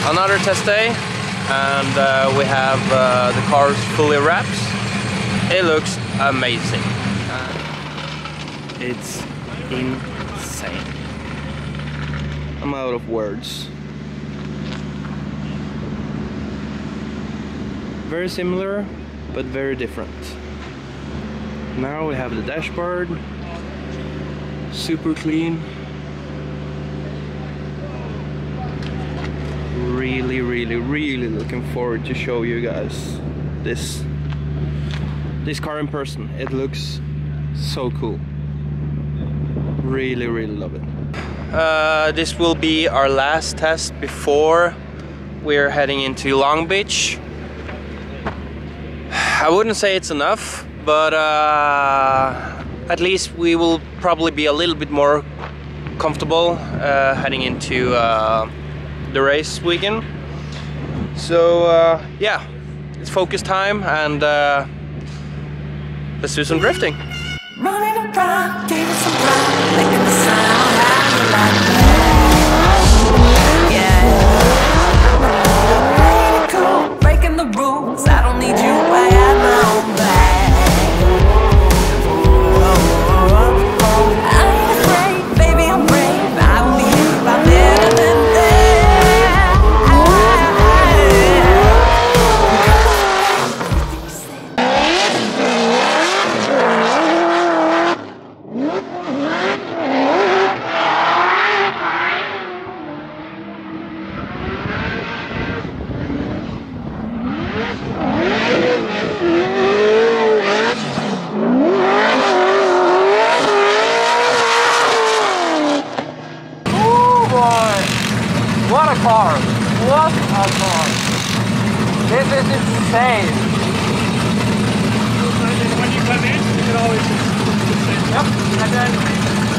another test day, and we have the cars fully wrapped. It looks amazing. It's insane. I'm out of words. Very similar, but very different. Now we have the dashboard, super clean. Really looking forward to show you guys this car in person. It looks so cool. Really love it. This will be our last test before we're heading into Long Beach. I wouldn't say it's enough, but at least we will probably be a little bit more comfortable heading into the race weekend. So yeah, it's focus time, and let's do some drifting. Running around, gave it some pride, making the sound, how you like that? Yeah. Playing it cool, breaking the rules. I don't need you, I have my own bag. I ain't afraid, baby, I'm brave. I believe I'm better than that. What a car! What a car! This is insane! When you come in, you can always just... Yep, and then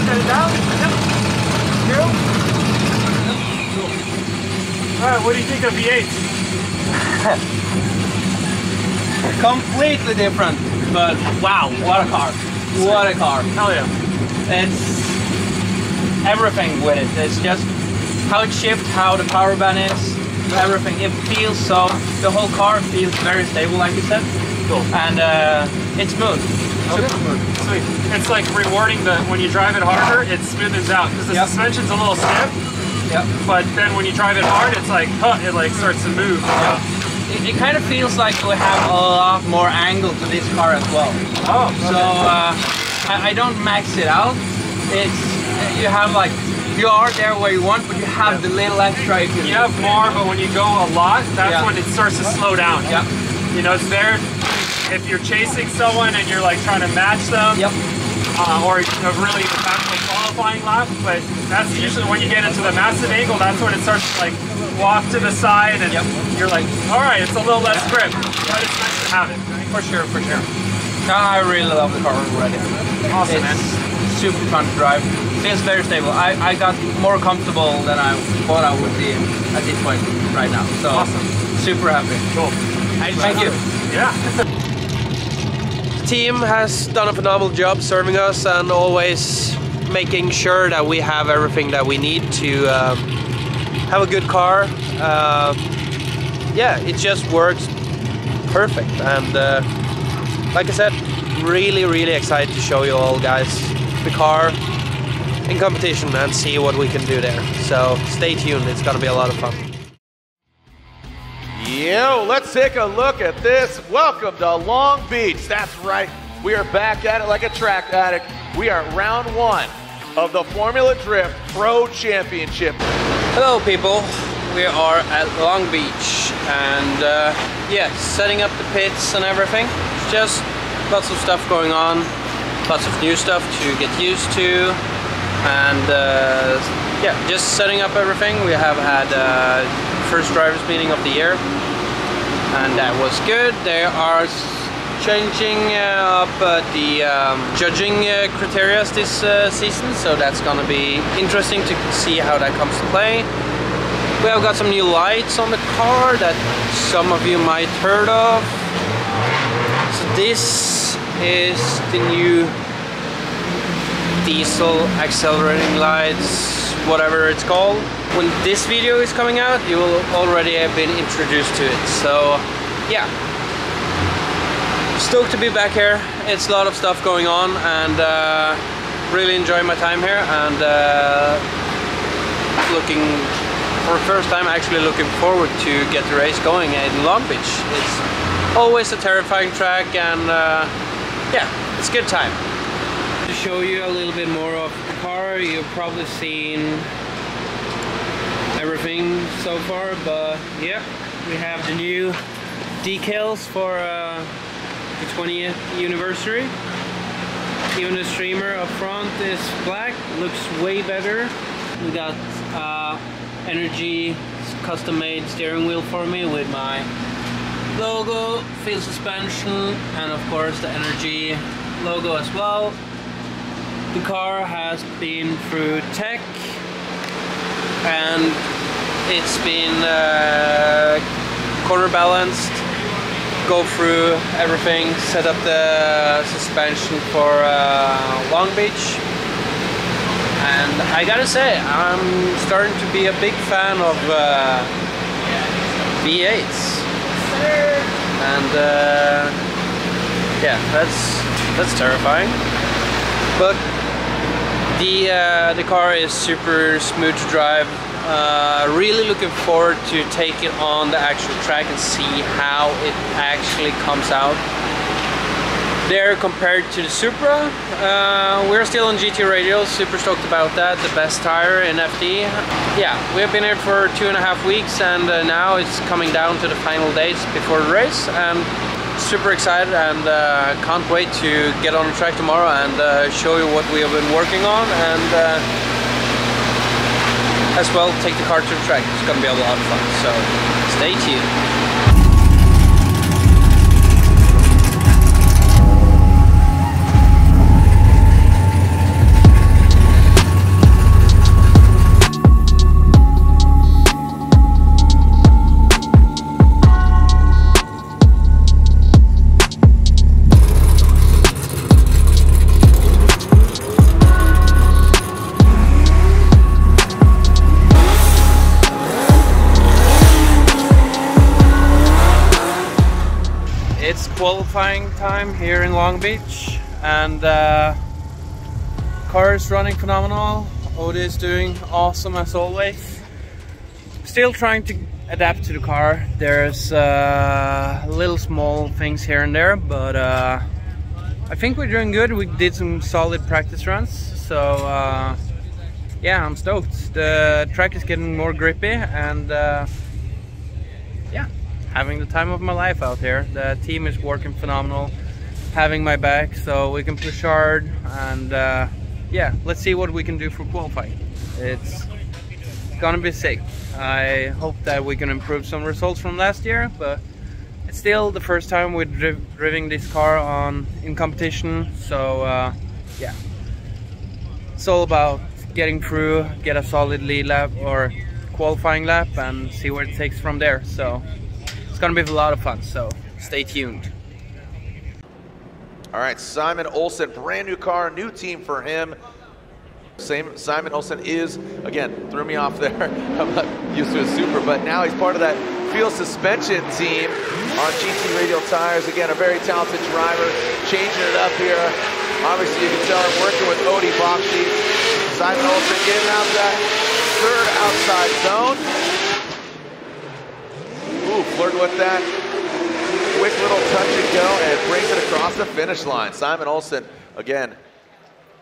set it down. Yep. Zero. Yep. Alright, what do you think of V8s? Completely different, but wow, what a car! What a car! Hell yeah! It's everything with it. It's just how it shifts, how the power band is, everything. It feels so, the whole car feels very stable, like you said. Cool. And it's smooth. Okay. Super smooth. Sweet. It's like rewarding when you drive it harder, it smoothens out because the Yep. suspension's a little stiff. Yep. But then when you drive it hard, it's like, it like starts to move. It kind of feels like we have a lot more angle to this car as well. Oh. Okay. So I don't max it out. It's you have like, you are there where you want, but you have the little extra. You have more, but when you go a lot, that's when it starts to slow down. Yeah. You know, it's there if you're chasing someone and you're like trying to match them. Yep. Or really actually qualifying lap, but that's usually when you get into the massive angle, that's when it starts to like walk to the side and you're like, all right, it's a little less grip, but it's nice to have it. For sure, for sure. I really love the car already. Awesome, man. Super fun to drive. Feels very stable. I got more comfortable than I thought I would be at this point right now. So awesome. Super happy. Cool. Thank you. Yeah. The team has done a phenomenal job serving us and always making sure that we have everything that we need to have a good car. Yeah, it just works perfect. And like I said, really excited to show you all guys the car in competition and see what we can do there. So stay tuned, it's gonna be a lot of fun. Yo, let's take a look at this. Welcome to Long Beach. That's right, we are back at it like a track addict. We are at round 1 of the Formula Drift Pro Championship. Hello people, we are at Long Beach and yeah, setting up the pits and everything. Just lots of stuff going on, lots of new stuff to get used to, and yeah, just setting up everything. We have had first drivers meeting of the year, and that was good. They are changing up the judging criteria this season, so that's gonna be interesting to see how that comes to play. We have got some new lights on the car that some of you might heard of. So this is the new diesel accelerating lights, whatever it's called. when this video is coming out, you will already have been introduced to it. So yeah, stoked to be back here. It's a lot of stuff going on, and really enjoying my time here, and looking for the first time actually looking forward to get the race going in Long Beach. It's always a terrifying track, and yeah, it's a good time. To show you a little bit more of the car, you've probably seen everything so far, but yeah, we have the new decals for the 20th anniversary. Even the streamer up front is black, looks way better. We got Energy custom made steering wheel for me with my logo, Feal Suspension, and of course the Energy logo as well. The car has been through tech, and it's been corner balanced, go through everything, set up the suspension for Long Beach. And I gotta say, I'm starting to be a big fan of V8s, and yeah, that's terrifying. But the car is super smooth to drive. Really looking forward to take it on the actual track and see how it actually comes out there compared to the Supra. We're still on GT radials, super stoked about that, the best tire in FD. Yeah, we have been here for 2.5 weeks, and now it's coming down to the final days before the race, and super excited, and can't wait to get on the track tomorrow and show you what we have been working on, and as well take the car to the track. It's gonna be a lot of fun, so stay tuned. It's qualifying time here in Long Beach, and car is running phenomenal. Odie is doing awesome as always. Still trying to adapt to the car. There's little small things here and there, but I think we're doing good. We did some solid practice runs, so yeah, I'm stoked. The track is getting more grippy, and yeah, having the time of my life out here. The team is working phenomenal, having my back, so we can push hard, and yeah, let's see what we can do for qualifying. It's gonna be sick. I hope that we can improve some results from last year, but it's still the first time we're driving this car in competition, so yeah, it's all about getting through, get a solid lead lap or qualifying lap, and see where it takes from there. So it's gonna be a lot of fun, so stay tuned. All right, Simon Olsen, brand new car, new team for him. Simon Olsen is, again, threw me off there. I'm not used to a Supra, but now he's part of that Feal Suspension team on GT Radial tires. Again, a very talented driver, changing it up here. Obviously, you can tell I'm working with Odie Bakshi. Simon Olsen getting out that third outside zone. Ooh, flirting with that. Quick little touch and go, and brings it across the finish line. Simon Olsen, again,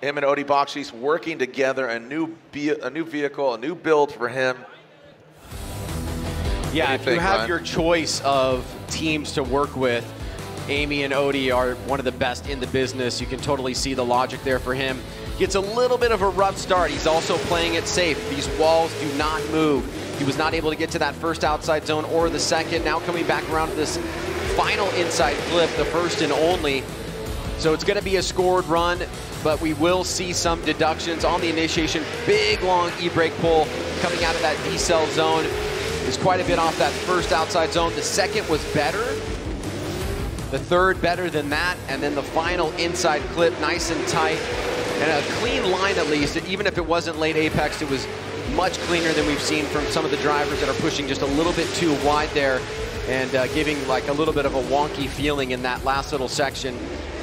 him and Odie Bakshi working together, a new vehicle, a new build for him. Yeah, if you have your choice of teams to work with, Amy and Odie are one of the best in the business. You can totally see the logic there for him. Gets a little bit of a rough start. He's also playing it safe. These walls do not move. He was not able to get to that first outside zone or the second. Now coming back around to this final inside flip, the first and only. So it's going to be a scored run, but we will see some deductions on the initiation. Big, long e-brake pull coming out of that decel zone. Is quite a bit off that first outside zone. The second was better. The third better than that. And then the final inside clip, nice and tight. And a clean line at least. Even if it wasn't late apex, it was much cleaner than we've seen from some of the drivers that are pushing just a little bit too wide there and giving like a little bit of a wonky feeling in that last little section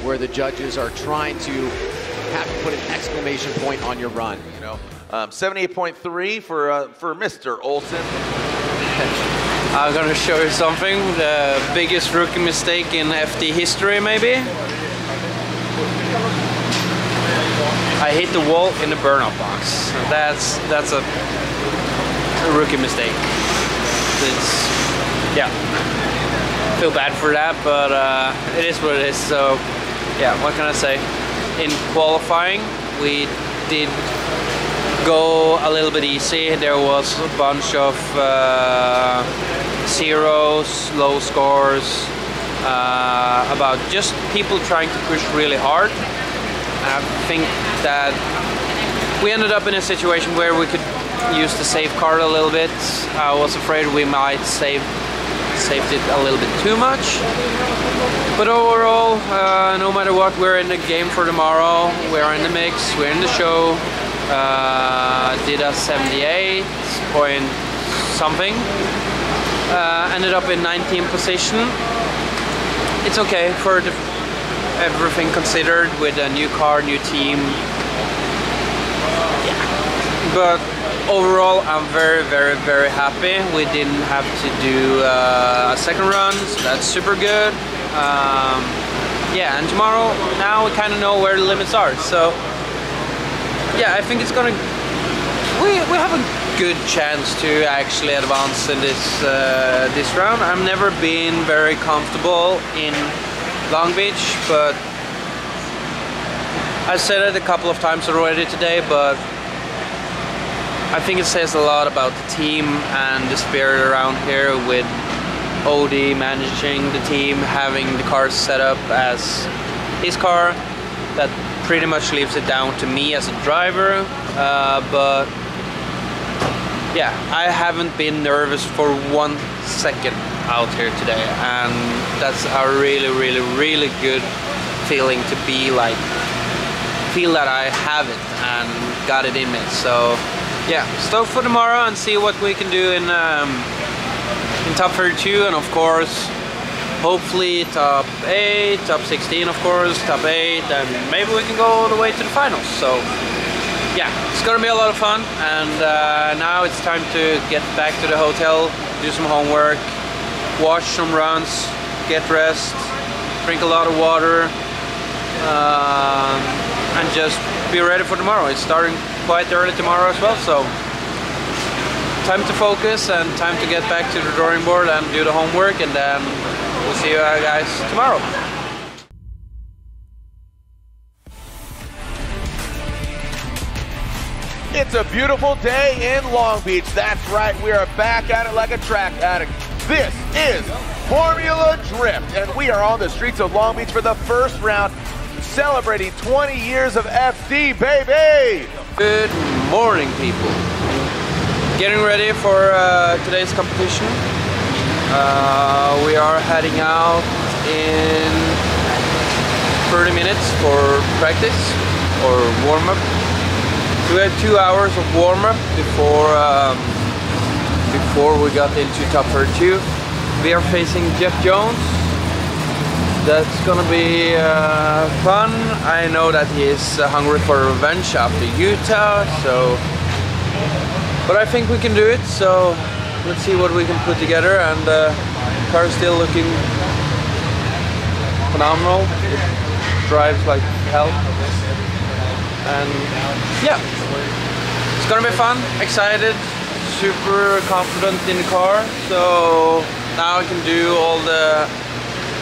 where the judges are trying to have to put an exclamation point on your run. You know, 78.3 for Mr. Olsen. I'm gonna show you something. The biggest rookie mistake in FD history, maybe. I hit the wall in the burnout box. That's a rookie mistake. It's, yeah, feel bad for that, but it is what it is. So yeah, what can I say? In qualifying, we did go a little bit easy. There was a bunch of zeros, low scores, about just people trying to push really hard. I think that we ended up in a situation where we could use the safe card a little bit. I was afraid we might saved it a little bit too much. But overall, no matter what, we're in the game for tomorrow. We're in the mix, we're in the show. Did a 78 point something. Ended up in 19th position. It's okay for everything considered with a new car, new team. Yeah. But overall, I'm very, very, very happy. We didn't have to do a second run, so that's super good. Yeah, and tomorrow, now we kind of know where the limits are. So yeah, I think it's gonna. We have a good chance to actually advance in this round. I've never been very comfortable in Long Beach, but I said it a couple of times already today, but I think it says a lot about the team and the spirit around here, with Odie managing the team, having the car set up as his car. That pretty much leaves it down to me as a driver, but yeah, I haven't been nervous for 1 second out here today, and that's a really, really, really good feeling to be like, feel that I have it and got it in me. So yeah, stoked for tomorrow and see what we can do in top 32, and of course hopefully top 8, top 16 of course, top 8, and maybe we can go all the way to the finals. So yeah, it's gonna be a lot of fun, and now it's time to get back to the hotel, do some homework, watch some runs, get rest, drink a lot of water, and just be ready for tomorrow. It's starting quite early tomorrow as well, so time to focus and time to get back to the drawing board and do the homework, and then we'll see you guys tomorrow. It's a beautiful day in Long Beach. That's right, we are back at it like a track addict. This is Formula Drift, and we are on the streets of Long Beach for the first round, celebrating 20 years of FD, baby! Good morning, people. Getting ready for today's competition. We are heading out in 30 minutes for practice or warm-up. We had 2 hours of warm-up before we got into top 32. We are facing Jeff Jones. That's gonna be fun. I know that he is hungry for revenge after Utah, so, but I think we can do it. So let's see what we can put together. And the car is still looking phenomenal. It drives like hell. And yeah, it's gonna be fun, excited, super confident in the car. So now I can do all the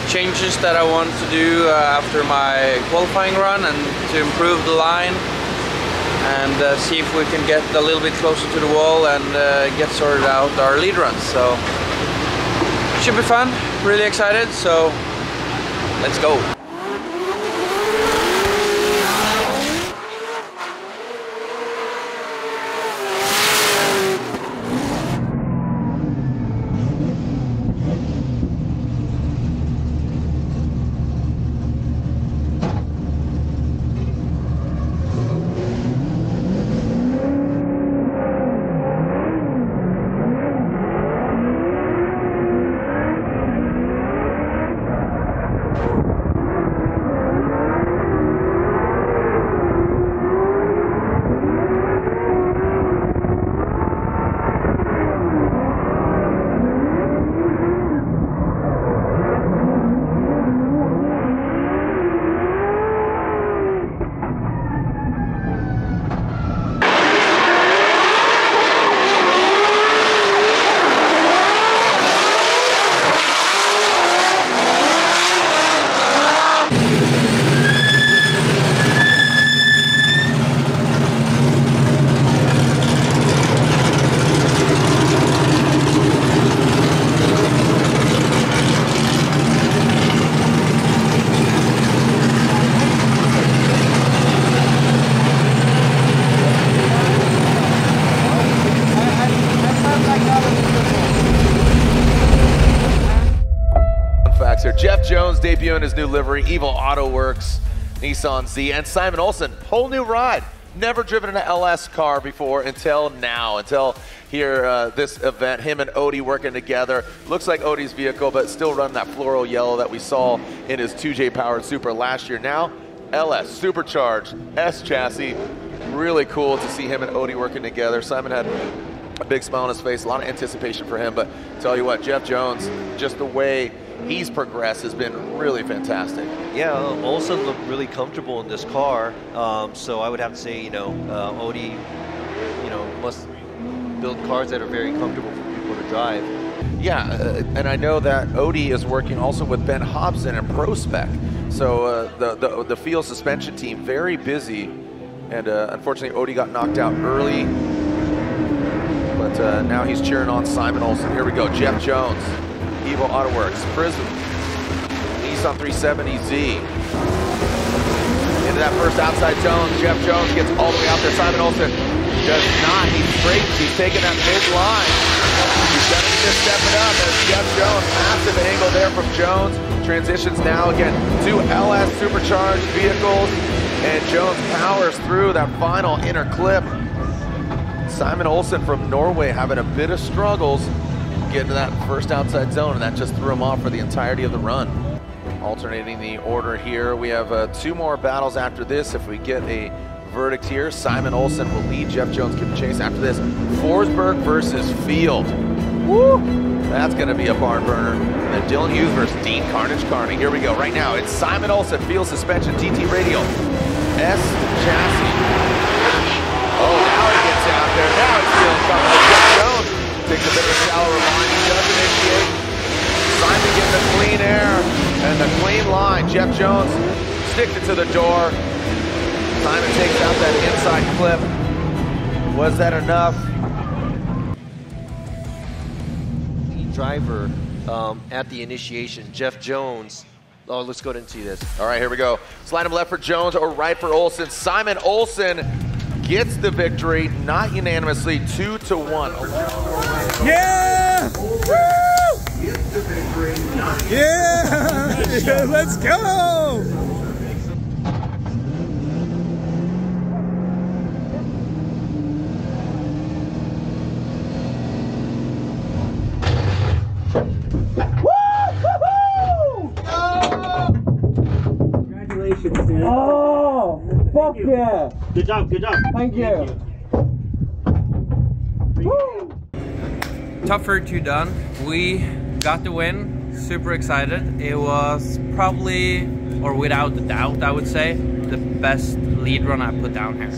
changes that I want to do after my qualifying run, and to improve the line, and see if we can get a little bit closer to the wall and get sorted out our lead runs. So should be fun, really excited, so let's go. here. Jeff Jones debuting his new livery, Evil Auto Works, Nissan Z, and Simon Olsen, whole new ride. Never driven an LS car before until now, until here this event. Him and Odie working together. Looks like Odie's vehicle, but still running that floral yellow that we saw in his 2J powered Super last year. Now, LS supercharged S chassis. Really cool to see him and Odie working together. Simon had a big smile on his face, a lot of anticipation for him, but tell you what, Jeff Jones, just the way he's progressed has been really fantastic. Yeah, Olsen looked really comfortable in this car, so I would have to say, you know, Odie, you know, must build cars that are very comfortable for people to drive. Yeah, and I know that Odie is working also with Ben Hobson and ProSpec, so the Feal Suspension team, very busy, and unfortunately Odie got knocked out early, but now he's cheering on Simon Olsen. Here we go, Jeff Jones, Evil Auto Works, Prism, Nissan 370Z. Into that first outside zone, Jeff Jones gets all the way out there. Simon Olsen does not, he breaks, he's taking that mid-line. He's gonna need to step it up as Jeff Jones, massive angle there from Jones. Transitions now again, 2 LS supercharged vehicles, and Jones powers through that final inner clip. Simon Olsen from Norway having a bit of struggles getting to that first outside zone, and that just threw him off for the entirety of the run. Alternating the order here, we have 2 more battles after this. If we get a verdict here, Simon Olsen will lead, Jeff Jones give the chase after this. Forsberg versus Field. Woo! That's gonna be a barn burner. And then Dylan Hughes versus Dean Carnage Carney. Here we go, right now, it's Simon Olsen, Feal Suspension, TT Radial, S chassis. Oh, now he gets out there, now he's feeling comfortable. Jeff Jones takes a bit of a shallower line, he does initiate. Simon getting the clean air and the clean line. Jeff Jones sticks it to the door. Simon takes out that inside clip. Was that enough? The driver at the initiation, Jeff Jones. Oh, let's go ahead and see this. All right, here we go. Slide him left for Jones or right for Olsen. Simon Olsen gets the victory, not unanimously, 2-1. Yeah! Woo! Yeah! Let's go! Congratulations, dude. Oh! Fuck yeah! Good job, good job. Thank you. Top 32 done. We got the win. Super excited. It was probably, or without a doubt, I would say, the best lead run I put down here.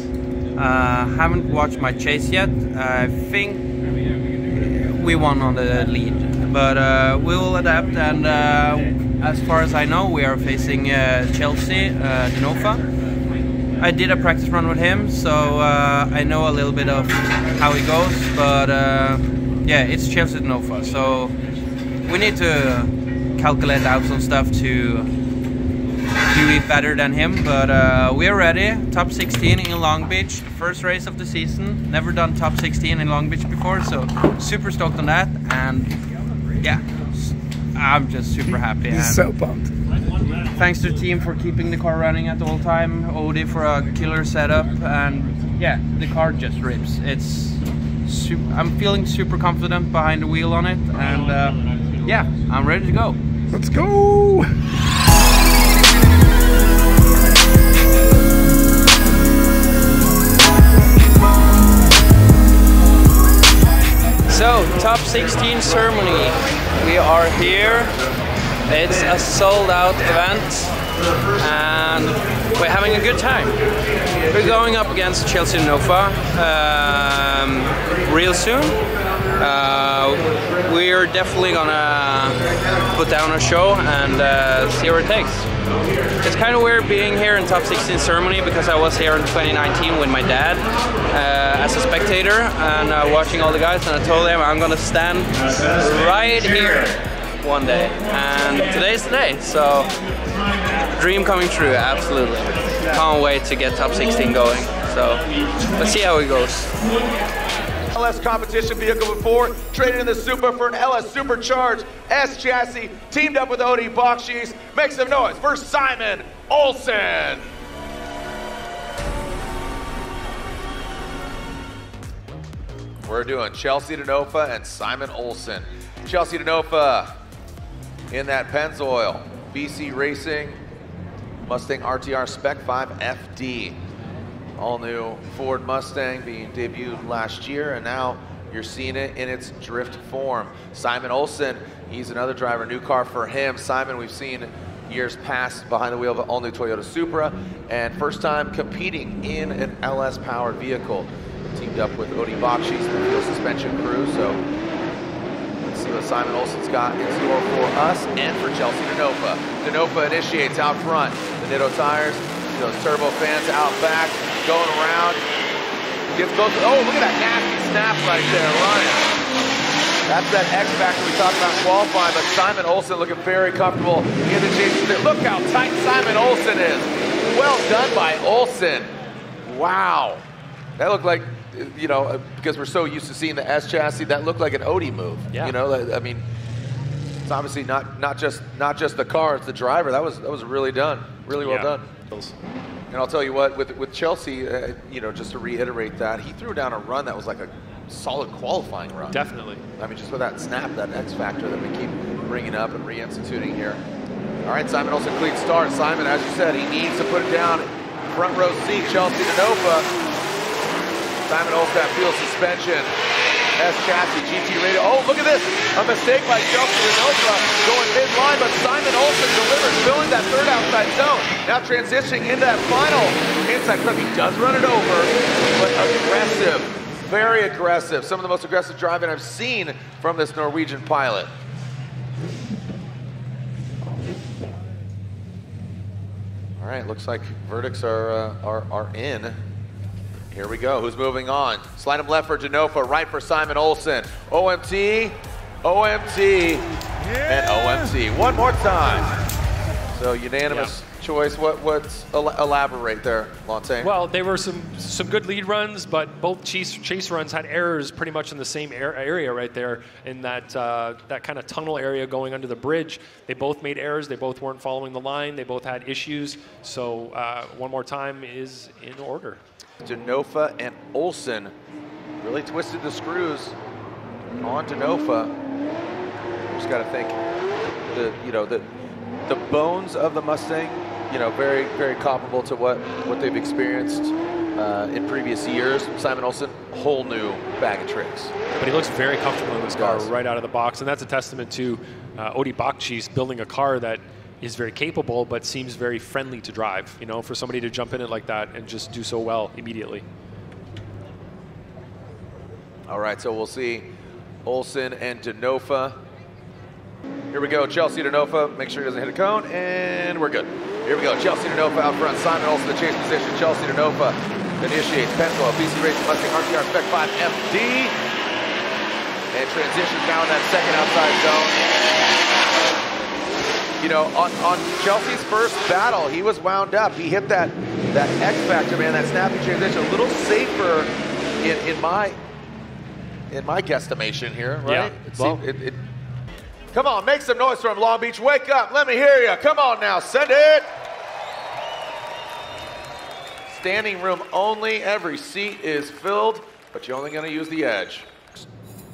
Haven't watched my chase yet. I think we won on the lead, but we will adapt. And as far as I know, we are facing Chelsea Nova. I did a practice run with him, so I know a little bit of how he goes, but yeah, it's Chelsea Nova, so we need to calculate out some stuff to do it better than him, but we are ready. Top 16 in Long Beach, first race of the season. Never done top 16 in Long Beach before, so super stoked on that, and yeah, I'm just super happy. He's so pumped. Thanks to the team for keeping the car running at all time, Odie for a killer setup, and yeah, the car just rips. I'm feeling super confident behind the wheel on it, and yeah, I'm ready to go. Let's go! So, top 16 ceremony. We are here. It's a sold-out event, and we're having a good time. We're going up against Chelsea Nova real soon. We're definitely gonna put down a show and see where it takes. It's kind of weird being here in top 16 ceremony because I was here in 2019 with my dad as a spectator and watching all the guys, and I told him I'm gonna stand right here one day, and today's the day, so dream coming true, absolutely. Can't wait to get top 16 going, so let's see how it goes. LS competition vehicle before, traded in the Supra for an LS Supercharged S chassis, teamed up with Odie Bakshish. Make some noise for Simon Olsen. We're doing Chelsea Denofa and Simon Olsen. Chelsea Denofa in that Pennzoil BC Racing Mustang RTR Spec 5 FD. All new Ford Mustang being debuted last year, and now you're seeing it in its drift form. Simon Olsen, he's another driver, new car for him. Simon, we've seen years past behind the wheel of an all-new Toyota Supra, and first time competing in an LS powered vehicle. Teamed up with Odie Bakshish, the Feal Suspension crew, so let's see what Simon Olsen's got in store for us and for Chelsea Denofa. Denofa initiates out front, the Nitto tires, those turbo fans out back, going around, gets close. Oh, look at that nasty snap right there, Ryan. That's that X factor we talked about qualifying, but Simon Olsen looking very comfortable in the chase. Look how tight Simon Olsen is. Well done by Olsen. Wow. That looked like, you know, because we're so used to seeing the S chassis, that looked like an Odie move. Yeah. You know, I mean, it's obviously not just the car, it's the driver. That was really done, really well done. And I'll tell you what, with Chelsea, you know, just to reiterate that, he threw down a run that was like a solid qualifying run. Definitely. I mean, just with that snap, that X factor that we keep bringing up and reinstituting here. All right, Simon Olsen, clean start. Simon, as you said, he needs to put it down. Front row seat, Chelsea Denofa. Simon Olsen, Feal Suspension, S chassis, GT radio. Oh, look at this! A mistake by Chelsea Denofa going mid-line, but Simon Olsen delivers, filling that third outside zone. Now transitioning into that final inside clip. He does run it over, but aggressive, very aggressive. Some of the most aggressive driving I've seen from this Norwegian pilot. All right, looks like verdicts are in. Here we go, who's moving on? Slide him left for Denofa, right for Simon Olsen. OMT, OMT, and OMT. One more time. So unanimous choice. What's elaborate there, Lantain? Well, they were some good lead runs, but both chase runs had errors pretty much in the same area right there in that that kind of tunnel area going under the bridge. They both made errors. They both weren't following the line. They both had issues. So one more time is in order. Denofa and Olsen really twisted the screws on Denofa. Just got to think the bones of the Mustang, you know, very comparable to what they've experienced in previous years. Simon Olsen, whole new bag of tricks. But he looks very comfortable in this car right out of the box, and that's a testament to Odie Bakshish building a car that is very capable, but seems very friendly to drive. You know, for somebody to jump in it like that and just do so well immediately. All right, so we'll see Olsen and Denofa. Here we go, Chelsea Denofa. Make sure he doesn't hit a cone, and we're good. Here we go, Chelsea Denofa out front. Simon Olsen, the chase position. Chelsea Denofa initiates Pennzoil, BC Racing Mustang RTR Spec 5 FD, and transitions now in that second outside zone. You know, on Chelsea's first battle, he was wound up. He hit that X factor, man, that snappy transition, a little safer in my guesstimation here, right? Yeah. Come on, make some noise for him, Long Beach. Wake up, let me hear you. Come on now, send it. Standing room only. Every seat is filled, but you're only going to use the edge.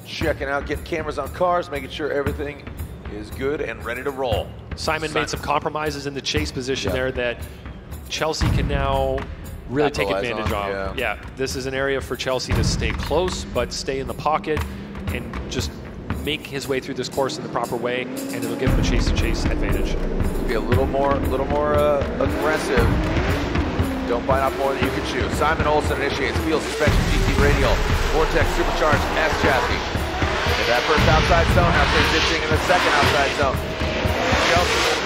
Checking out, getting cameras on cars, making sure everything is good and ready to roll. Simon made some compromises in the chase position there that Chelsea can now really take advantage of. Yeah, this is an area for Chelsea to stay close, but stay in the pocket and just make his way through this course in the proper way, and it'll give him a chase-to-chase advantage. Be a little more aggressive. Don't bite off more than you can chew. Simon Olsen initiates Feal Suspension, GT radial, Vortex Supercharged S chassis. In that first outside zone, now transitioning in the second outside zone.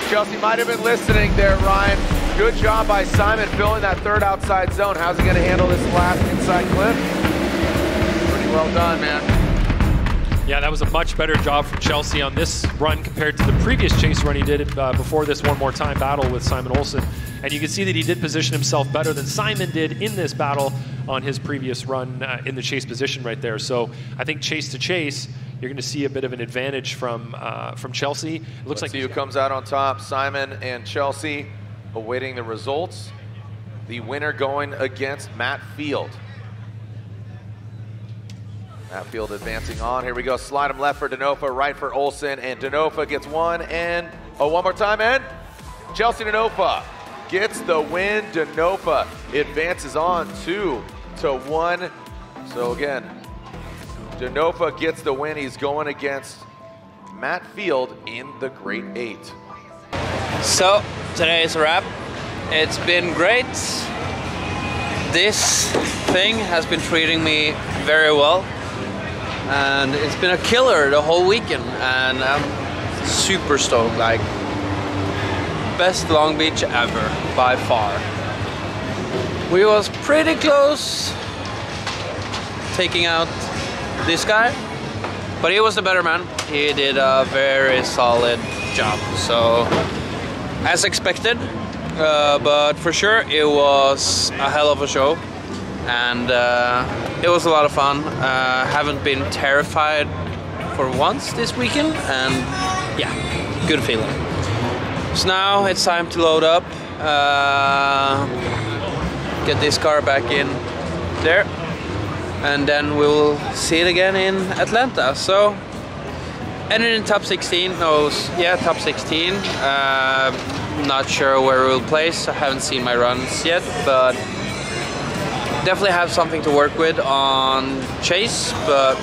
Chelsea might have been listening there, Ryan. Good job by Simon filling that third outside zone. How's he going to handle this last inside clip? Pretty well done, man. Yeah, that was a much better job from Chelsea on this run compared to the previous chase run he did before this one more time battle with Simon Olsen. And you can see that he did position himself better than Simon did in this battle on his previous run in the chase position right there. So I think chase to chase, you're going to see a bit of an advantage from Chelsea. It looks like see who comes out on top. Simon and Chelsea awaiting the results. The winner going against Matt Field. Matt Field advancing on. Here we go. Slide him left for Denofa, right for Olsen, and Denofa gets one. And one more time, and Chelsea Denofa gets the win. Denofa advances on 2-1. So again, Denofa gets the win. He's going against Matt Field in the Great 8. So today is a wrap. It's been great. This thing has been treating me very well. And it's been a killer the whole weekend, and I'm super stoked. Like, best Long Beach ever by far. We was pretty close taking out this guy, but he was the better man. He did a very solid job. So as expected, but for sure it was a hell of a show. And it was a lot of fun. Haven't been terrified for once this weekend, and yeah, good feeling. So now it's time to load up, get this car back in there, and then we'll see it again in Atlanta. So ended in top 16. No, yeah, top 16. Not sure where we'll place. I haven't seen my runs yet, but definitely have something to work with on chase, but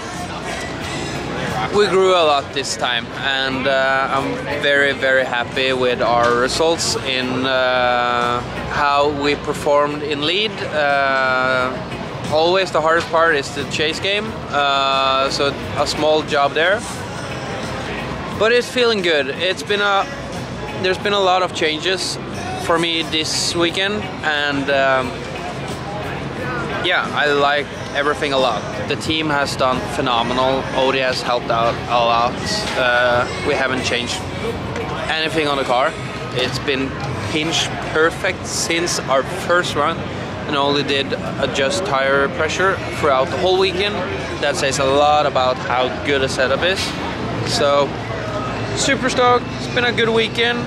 we grew a lot this time, and I'm very, very happy with our results in how we performed in lead. Always the hardest part is the chase game, so a small job there, but it's feeling good. There's been a lot of changes for me this weekend, and yeah, I like everything a lot. The team has done phenomenal. Odie has helped out a lot. We haven't changed anything on the car. It's been pinch perfect since our first run, and only did adjust tire pressure throughout the whole weekend. That says a lot about how good a setup is. So super stoked. It's been a good weekend.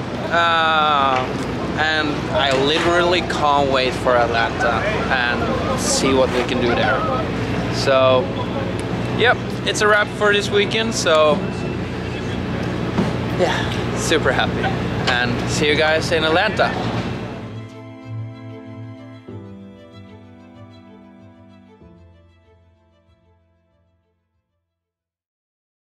And I literally can't wait for Atlanta and see what we can do there. So, yep, it's a wrap for this weekend. So, yeah, super happy. And see you guys in Atlanta.